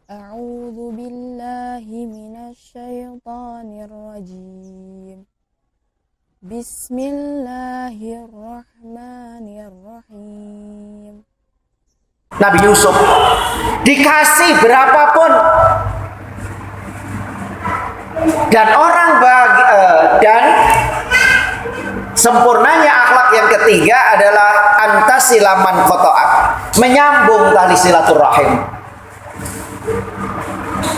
A'udzu billahi minasyaitonir rajim. Bismillahirrahmanirrahim. Nabi Yusuf dikasih berapapun dan dan sempurnanya akhlak yang ketiga adalah antasilaman khotoak, menyambung tali silaturahim.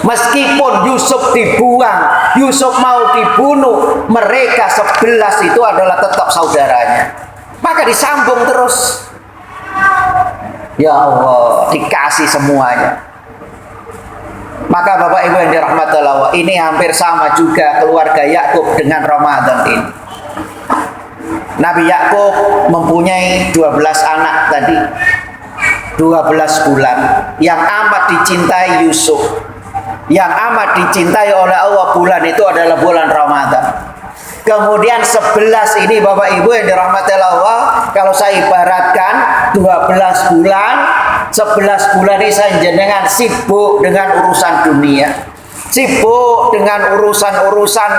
Meskipun Yusuf dibuang, Yusuf mau dibunuh, mereka 11 itu adalah tetap saudaranya. Maka disambung terus. Ya Allah, dikasih semuanya. Maka Bapak Ibu yang dirahmati Allah, ini hampir sama juga keluarga Yakub dengan Ramadan ini. Nabi Yakub mempunyai 12 anak tadi, 12 bulan yang amat dicintai Yusuf. Yang amat dicintai oleh Allah bulan itu adalah bulan Ramadan. Kemudian 11 ini Bapak Ibu yang dirahmati Allah, kalau saya ibaratkan 12 bulan, 11 bulan ini saya jenengan sibuk dengan urusan dunia, sibuk dengan urusan-urusan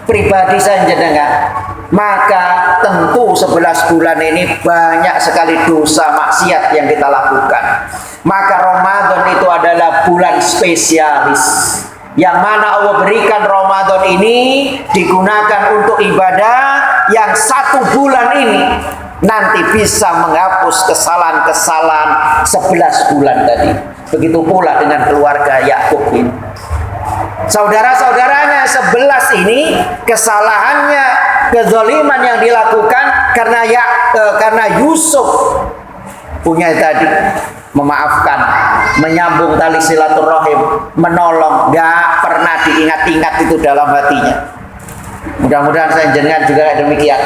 pribadi saya jenengan. Maka tentu 11 bulan ini banyak sekali dosa maksiat yang kita lakukan. Maka Ramadan itu adalah bulan spesialis, yang mana Allah berikan Ramadan ini digunakan untuk ibadah yang 1 bulan ini nanti bisa menghapus kesalahan-kesalahan 11 bulan tadi. Begitu pula dengan keluarga Yakub ini. Saudara-saudaranya 11 ini kesalahannya, kezaliman yang dilakukan karena Yusuf punya tadi memaafkan, menyambung tali silaturahim, menolong, gak pernah diingat-ingat itu dalam hatinya. Mudah-mudahan saya jenengan juga demikian.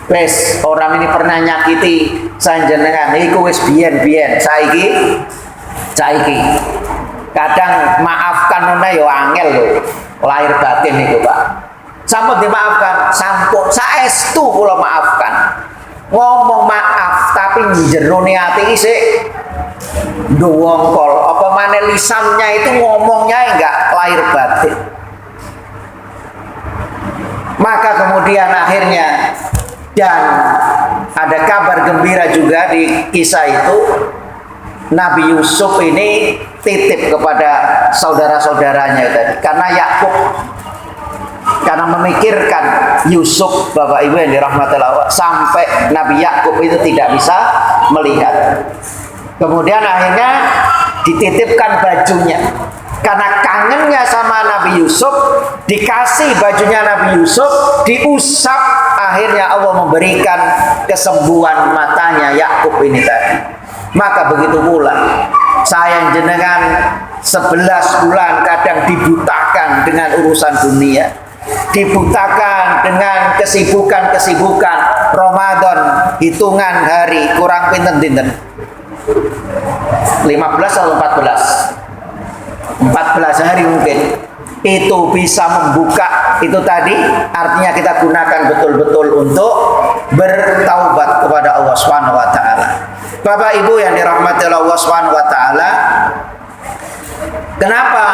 Wes orang ini pernah nyakiti saya jenengan, iku wis biyen saiki kadang maafkan nona yo angel lho, lahir batin itu Pak. Sampun dimaafkan, sampun saestu kula maafkan. Ngomong maaf tapi jerone ati isih ndowongkol, apa maneh lisannya itu ngomongnya enggak lahir batin. Maka kemudian akhirnya, dan ada kabar gembira juga di kisah itu, Nabi Yusuf ini titip kepada saudara-saudaranya tadi, karena Yakub, karena memikirkan Yusuf, Bapak Ibu yang dirahmati Allah, sampai Nabi Yakub itu tidak bisa melihat. Kemudian akhirnya dititipkan bajunya, karena kangennya sama Nabi Yusuf, dikasih bajunya Nabi Yusuf, diusap, akhirnya Allah memberikan kesembuhan matanya Yakub ini tadi. Maka begitu pula saya jenengan 11 bulan kadang dibutakan dengan urusan dunia, dibutakan dengan kesibukan-kesibukan Ramadan, hitungan hari kurang pinten-pinten 15 atau 14 hari mungkin itu bisa membuka itu tadi, artinya kita gunakan betul-betul untuk bertaubat kepada Allah Subhanahu wa taala. Bapak Ibu yang dirahmati Allah Subhanahu wa taala, kenapa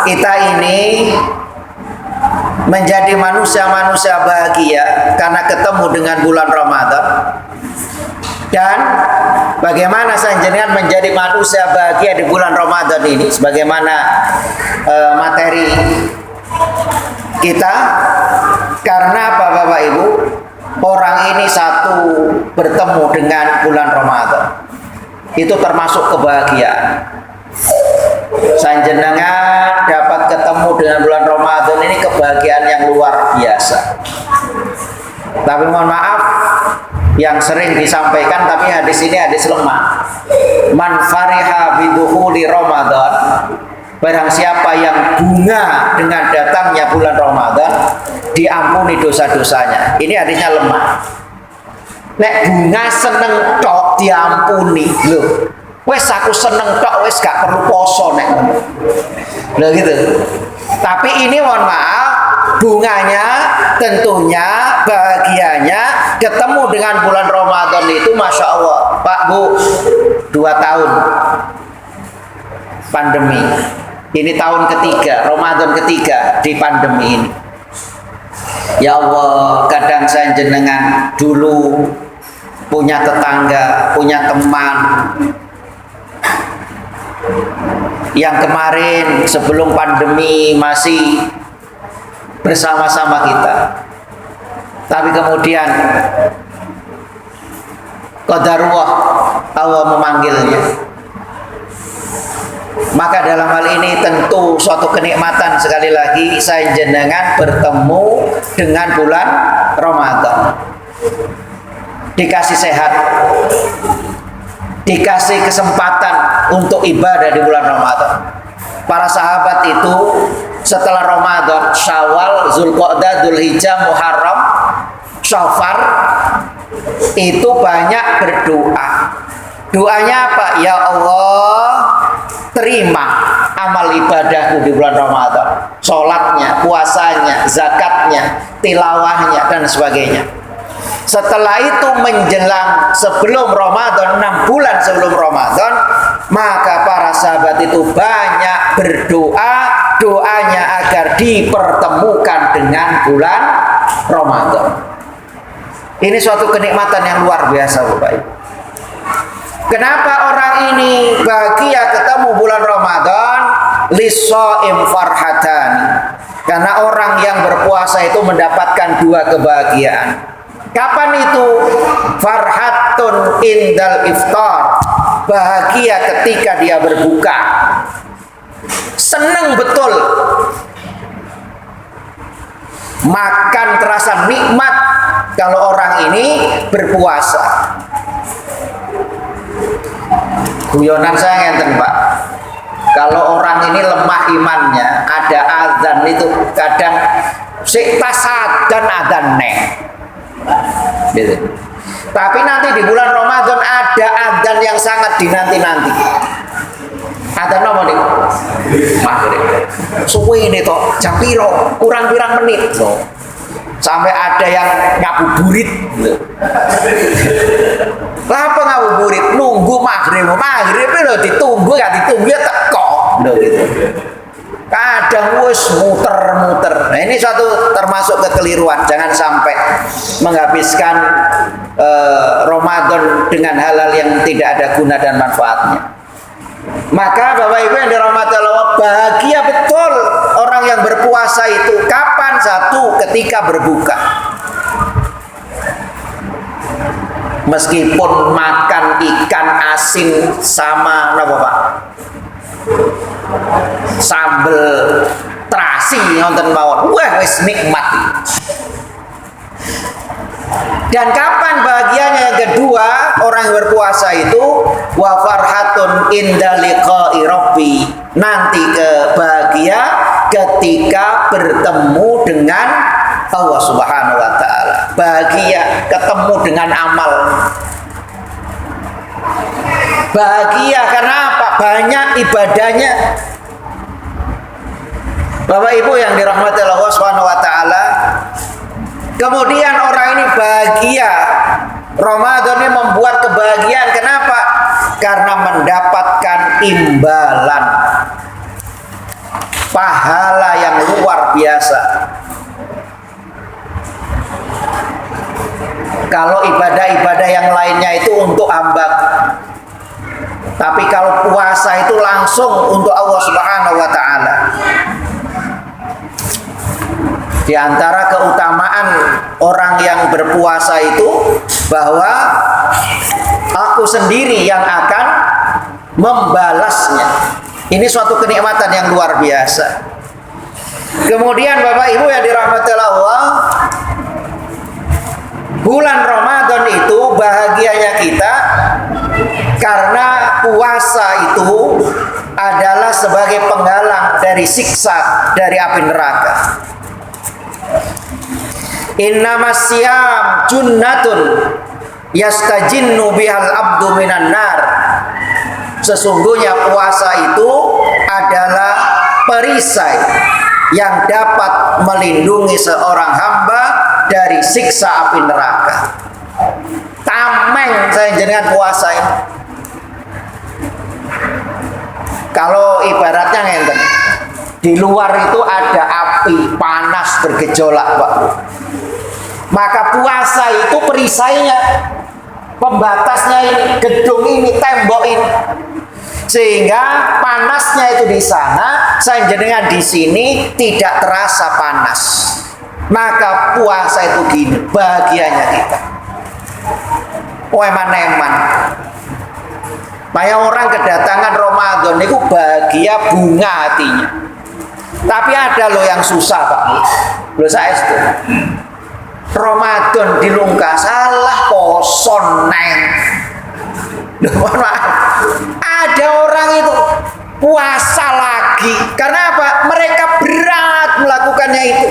kita ini menjadi manusia-manusia bahagia? Karena ketemu dengan bulan Ramadan. Dan bagaimana jenengan menjadi manusia bahagia di bulan Ramadan ini? Sebagaimana materi kita, karena apa Bapak Ibu? Orang ini satu bertemu dengan bulan Ramadan, itu termasuk kebahagiaan. Jenengan dapat ketemu dengan bulan Ramadan ini kebahagiaan yang luar biasa. Tapi mohon maaf, yang sering disampaikan, tapi hadis ini hadis lemah. Man fariha bidukhuli Ramadan, barang siapa yang bunga dengan datangnya bulan Ramadan, diampuni dosa-dosanya. Ini hadisnya lemah. Nek bunga seneng tok diampuni. Loh, wes aku seneng tok, wes gak perlu poso nek. Loh gitu. Tapi ini mohon maaf, bunganya tentunya bahagianya ketemu dengan bulan Ramadan itu, Masya Allah Pak Bu, 2 tahun pandemi. Ini tahun ketiga, Ramadan ketiga di pandemi ini. Ya Allah, kadang saya jenengan dulu punya tetangga, punya teman yang kemarin sebelum pandemi masih bersama-sama kita, tapi kemudian qadarullah, Allah memanggilnya. Maka dalam hal ini tentu suatu kenikmatan sekali lagi saya jenengan bertemu dengan bulan Ramadan, dikasih sehat, dikasih kesempatan untuk ibadah di bulan Ramadan. Para sahabat itu setelah Ramadan, Syawal, Zulqa'dah, Dzulhijjah, Muharram, Syafar itu banyak berdoa. Doanya apa? Ya Allah, terima amal ibadahku di bulan Ramadan, sholatnya, puasanya, zakatnya, tilawahnya, dan sebagainya. Setelah itu menjelang sebelum Ramadan, 6 bulan sebelum Ramadan, maka para sahabat itu banyak berdoa, doanya agar dipertemukan dengan bulan Ramadan. Ini suatu kenikmatan yang luar biasa, Bapak Ibu. Kenapa orang ini bahagia ketemu bulan Ramadan? Lissaim farhatan. Karena orang yang berpuasa itu mendapatkan 2 kebahagiaan. Kapan itu? Farhatun indal iftar. Bahagia ketika dia berbuka. Senang betul. Makan terasa nikmat kalau orang ini berpuasa. Guyonan saya ngenten, Pak. Kalau orang ini lemah imannya, ada azan itu kadang sikta dan azan neng. Gitu. Tapi nanti di bulan Ramadan ada azan yang sangat dinanti-nanti. Azan apa nih? Maghrib. Suwe ini toh, jam piro, kurang pirang menit loh. Sampai ada yang ngabuburit. Apa ngabuburit? Nunggu maghrib itu ditunggu gak ditunggu ya teko. Gitu. Kadang wis muter-muter. Nah, ini suatu termasuk kekeliruan. Jangan sampai menghabiskan Ramadan dengan hal-hal yang tidak ada guna dan manfaatnya. Maka Bapak Ibu yang dirahmati Allah, bahagia betul orang yang berpuasa itu. Kapan? Satu, ketika berbuka. Meskipun makan ikan asin sama apa Pak? Sambel terasi nonton mawon. Wah, wis nikmat. Dan kapan bahagianya yang kedua orang yang berpuasa itu? Wa farhatun inda liqa'i rabbi. Nanti kebahagia ketika bertemu dengan Allah Subhanahu wa taala. Bahagia ketemu dengan amal. Bahagia karena apa? Banyak ibadahnya. Bapak Ibu yang dirahmati Allah Subhanahu wa taala. Kemudian orang ini bahagia. Ramadan ini membuat kebahagiaan. Kenapa? Karena mendapatkan imbalan pahala yang luar biasa. Kalau ibadah-ibadah yang lainnya itu untuk hamba, tapi kalau puasa itu langsung untuk Allah Subhanahu wa taala. Di antara keutamaan orang yang berpuasa itu bahwa aku sendiri yang akan membalasnya. Ini suatu kenikmatan yang luar biasa. Kemudian Bapak Ibu yang dirahmati Allah, bulan Ramadan itu bahagianya kita karena puasa itu adalah sebagai penghalang dari siksa dari api neraka. Innamas siyam junnatun yastajinnu bihal abdu minan nar. Sesungguhnya puasa itu adalah perisai yang dapat melindungi seorang hamba dari siksa api neraka. Tameng saya jenengan puasa ini. Kalau ibaratnya ngenten, di luar itu ada api panas bergejolak, Pak. Maka puasa itu perisainya, pembatasnya ini, gedung ini, tembok ini. Sehingga panasnya itu di sana, dengan di sini tidak terasa panas. Maka puasa itu gini, bahagianya kita. Eman-eman. Banyak orang kedatangan Ramadan itu bahagia bunga hatinya. Tapi ada loh yang susah, Pak. Loh saya itu. Ramadan dilungkah salah poson neng. Loh, maaf. Ada orang itu puasa lagi. Karena apa? Mereka berat melakukannya itu.